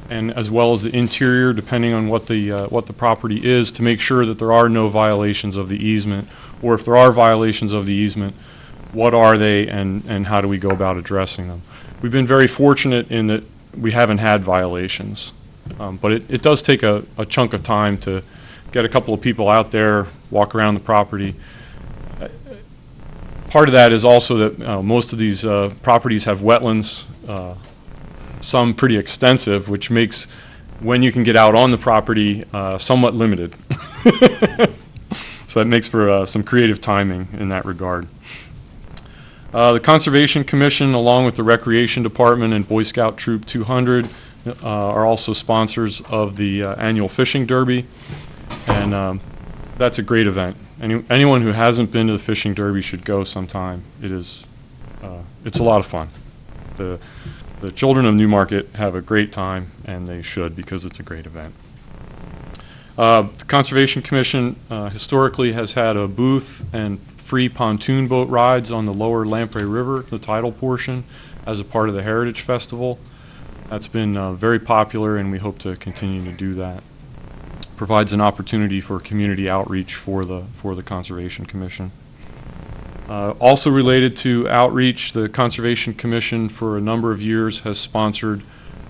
and as well as the interior, depending on what the property is, to make sure that there are no violations of the easement, or if there are violations of the easement, what are they and how do we go about addressing them. We've been very fortunate in that we haven't had violations, but it does take a chunk of time to get a couple of people out there, walk around the property. Part of that is also that most of these properties have wetlands, some pretty extensive, which makes when you can get out on the property somewhat limited. So that makes for some creative timing in that regard. The Conservation Commission, along with the Recreation Department and Boy Scout Troop 200, are also sponsors of the annual fishing derby, and that's a great event. Anyone who hasn't been to the fishing derby should go sometime. It's a lot of fun. The children of Newmarket have a great time, and they should, because it's a great event. The Conservation Commission historically has had a booth and free pontoon boat rides on the lower Lamprey River, the tidal portion, as a part of the Heritage Festival. That's been very popular, and we hope to continue to do that. Provides an opportunity for community outreach for the Conservation Commission. Also related to outreach, the Conservation Commission for a number of years has sponsored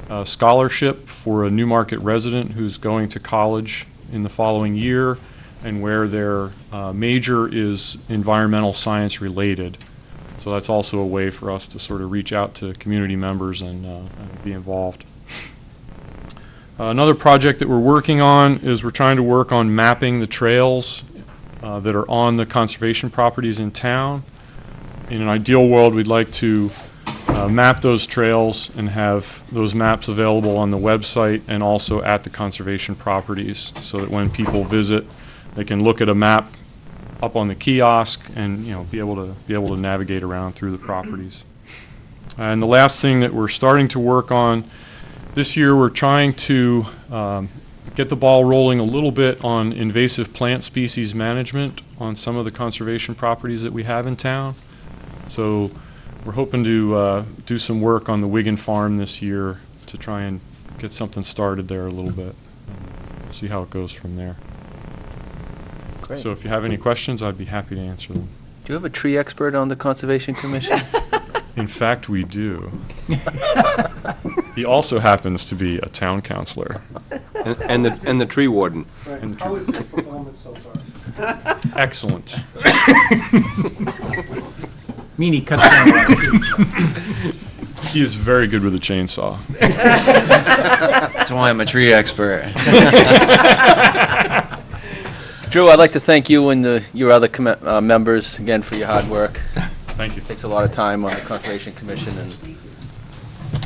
a scholarship for a Newmarket resident who's going to college in the following year, and where their major is environmental science related. So that's also a way for us to sort of reach out to community members and be involved. Another project that we're working on is we're trying to work on mapping the trails that are on the conservation properties in town. In an ideal world, we'd like to map those trails and have those maps available on the website and also at the conservation properties, so that when people visit, they can look at a map up on the kiosk and, you know, be able to navigate around through the properties. And the last thing that we're starting to work on this year, we're trying to get the ball rolling a little bit on invasive plant species management on some of the conservation properties that we have in town. So we're hoping to do some work on the Wigan Farm this year to try and get something started there a little bit. see how it goes from there. Great. So if you have any questions, I'd be happy to answer them. Do you have a tree expert on the Conservation Commission? In fact, we do. He also happens to be a town councilor. And the tree warden. And How is his performance so far? Excellent. Mean he cuts down a lot of trees. He is very good with a chainsaw. That's why I'm a tree expert. Drew, I'd like to thank you and your other members again for your hard work. Thank you. Takes a lot of time on the Conservation Commission, and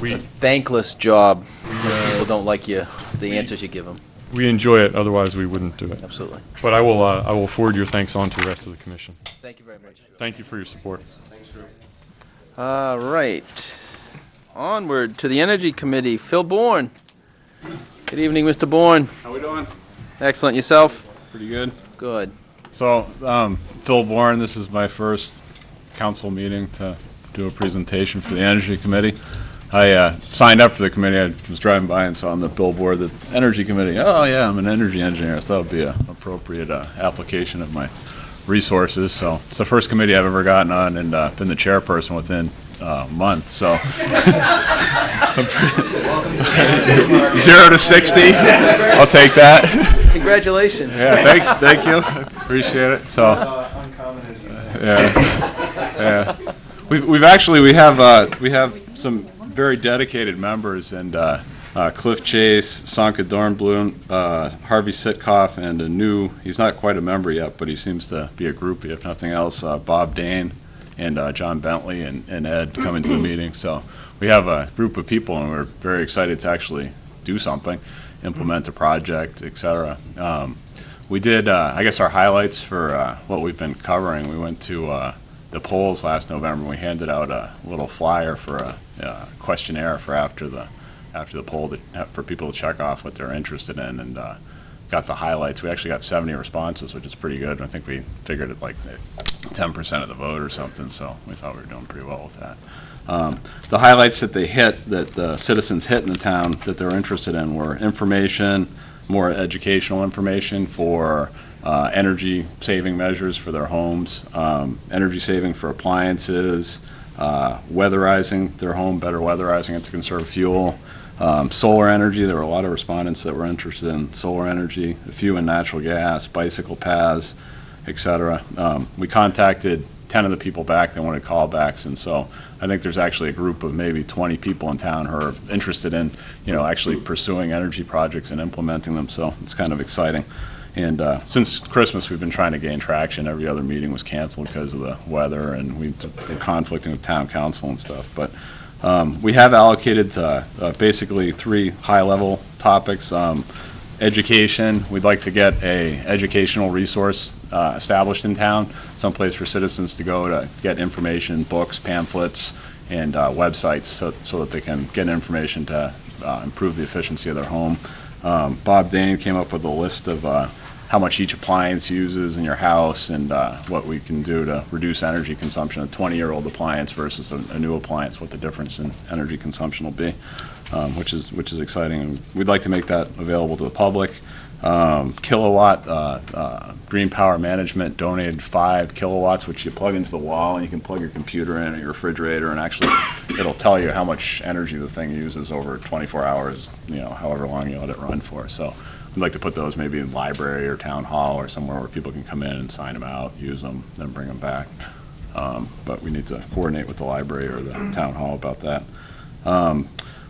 We, thankless job when people don't like you, the answers you give them. we enjoy it, otherwise we wouldn't do it. Absolutely. But I will forward your thanks on to the rest of the commission. Thank you very much. Thank you for your support. All right. Onward to the Energy Committee. Phil Bourne. Good evening, Mr. Bourne. How we doing? Excellent. Yourself? Pretty good. Good. So, Phil Bourne, this is my first council meeting to do a presentation for the Energy Committee. I signed up for the committee. I was driving by and saw on the billboard the Energy Committee. Oh, yeah, I'm an energy engineer, so that would be an appropriate application of my resources. So it's the first committee I've ever gotten on, and been the chairperson within a month. So 0 to 60, I'll take that. Congratulations. Yeah, thank you. Appreciate it. So, yeah. We have some very dedicated members, and Cliff Chase, Sanka Dornblum, Harvey Sitkoff, and he's not quite a member yet, but he seems to be a groupie, if nothing else, Bob Dane and John Bentley and Ed coming to the meeting. So we have a group of people, and we're very excited to actually do something, implement a project, et cetera. We did, I guess, our highlights for what we've been covering. We went to the polls last November. We handed out a little flyer for a questionnaire for after the poll for people to check off what they're interested in, and got the highlights. We actually got 70 responses, which is pretty good. I think we figured it like 10% of the vote or something, so we thought we were doing pretty well with that. The highlights that the citizens hit in the town that they're interested in were information, more educational information for energy saving measures for their homes, energy saving for appliances, weatherizing their home, better weatherizing it to conserve fuel, solar energy. There were a lot of respondents that were interested in solar energy, a few in natural gas, bicycle paths, et cetera. We contacted 10 of the people back that wanted callbacks, and so I think there's actually a group of maybe 20 people in town who are interested in, actually pursuing energy projects and implementing them, so it's kind of exciting. And since Christmas, we've been trying to gain traction. Every other meeting was canceled because of the weather, and we've been conflicting with town council and stuff. But we have allocated basically 3 high-level topics. Education, we'd like to get a educational resource established in town, someplace for citizens to go to get information, books, pamphlets, and websites so that they can get information to improve the efficiency of their home. Bob Dane came up with a list of how much each appliance uses in your house and what we can do to reduce energy consumption. A 20-year-old appliance versus a new appliance, what the difference in energy consumption will be, which is exciting. And we'd like to make that available to the public. Kilowatt Green Power Management donated 5 kilowatts, which you plug into the wall, and you can plug your computer in or your refrigerator, and actually it'll tell you how much energy the thing uses over 24 hours, however long you let it run for. So we'd like to put those maybe in library or town hall or somewhere where people can come in and sign them out, use them, then bring them back. But we need to coordinate with the library or the town hall about that.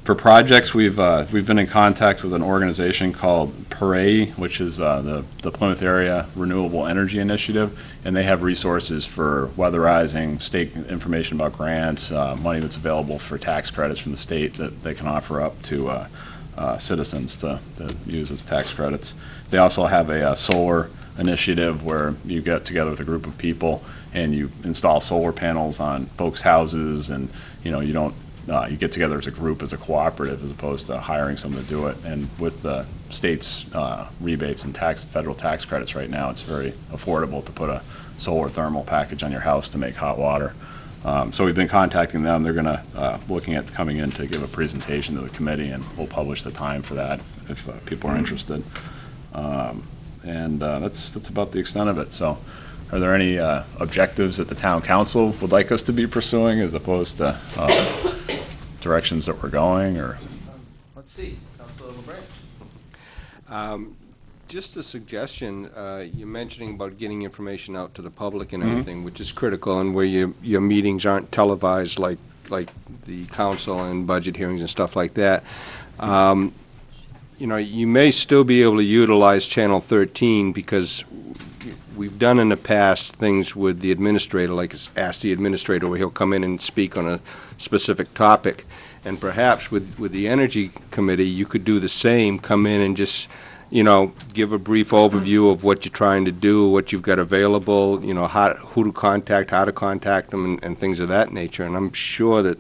For projects, we've been in contact with an organization called PRAE, which is the Plymouth Area Renewable Energy Initiative, and they have resources for weatherizing, state information about grants, money that's available for tax credits from the state that they can offer up to citizens to use as tax credits. They also have a solar initiative where you get together with a group of people and you install solar panels on folks' houses, and you get together as a group, as a cooperative, as opposed to hiring someone to do it. And with the state's rebates and federal tax credits right now, it's very affordable to put a solar thermal package on your house to make hot water. So we've been contacting them. They're going to looking at coming in to give a presentation to the committee, and we'll publish the time for that if people are interested. And that's about the extent of it. So are there any objectives that the town council would like us to be pursuing as opposed to directions that we're going, or? Let's see, Councilor LaBranch. Just a suggestion, you're mentioning about getting information out to the public and everything, which is critical, and where your meetings aren't televised like the council and budget hearings and stuff like that. You know, you may still be able to utilize Channel 13, because we've done in the past things with the administrator, like ask the administrator where he'll come in and speak on a specific topic. And perhaps with the Energy Committee, you could do the same, come in and just, you know, give a brief overview of what you're trying to do, what you've got available, you know, who to contact, how to contact them, and things of that nature. And I'm sure that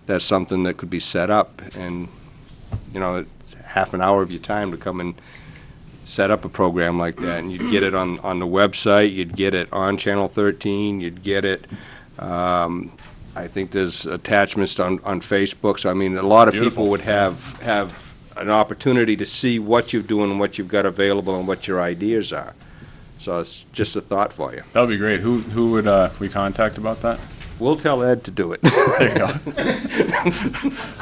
that's something that could be set up, and, you know, it's half an hour of your time to come and set up a program like that. And you'd get it on the website, you'd get it on Channel 13, you'd get it, I think there's attachments on Facebook. So, I mean, a lot of Beautiful. people would have an opportunity to see what you're doing and what you've got available and what your ideas are. So it's just a thought for you. That would be great. Who would we contact about that? We'll tell Ed to do it. There you go.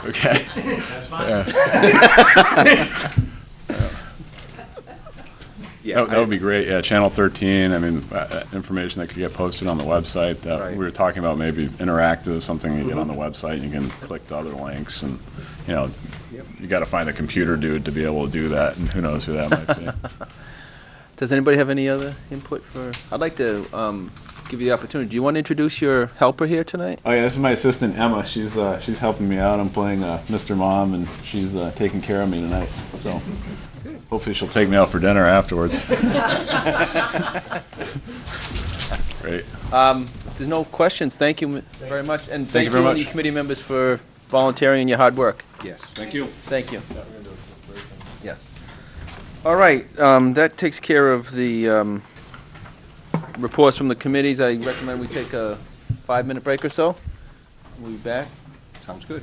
Okay. That's fine. Yeah, That would be great. Yeah, Channel 13, I mean, information that could get posted on the website. Right. We were talking about maybe interactive, something you get on the website, you can click to other links, and, you know, you got to find a computer dude to be able to do that, and who knows who that might be. Does anybody have any other input for, I'd like to give you the opportunity. Do you want to introduce your helper here tonight? Oh yeah, this is my assistant Emma. She's helping me out. I'm playing Mr. Mom, and she's taking care of me tonight. So hopefully she'll take me out for dinner afterwards. Great. If there's no questions, thank you very much. And thank you very you, much. any committee members, for volunteering and your hard work. Yes. Thank you. Thank you. Yes. All right, that takes care of the reports from the committees. I recommend we take a 5-minute break or so. We'll be back. Sounds good.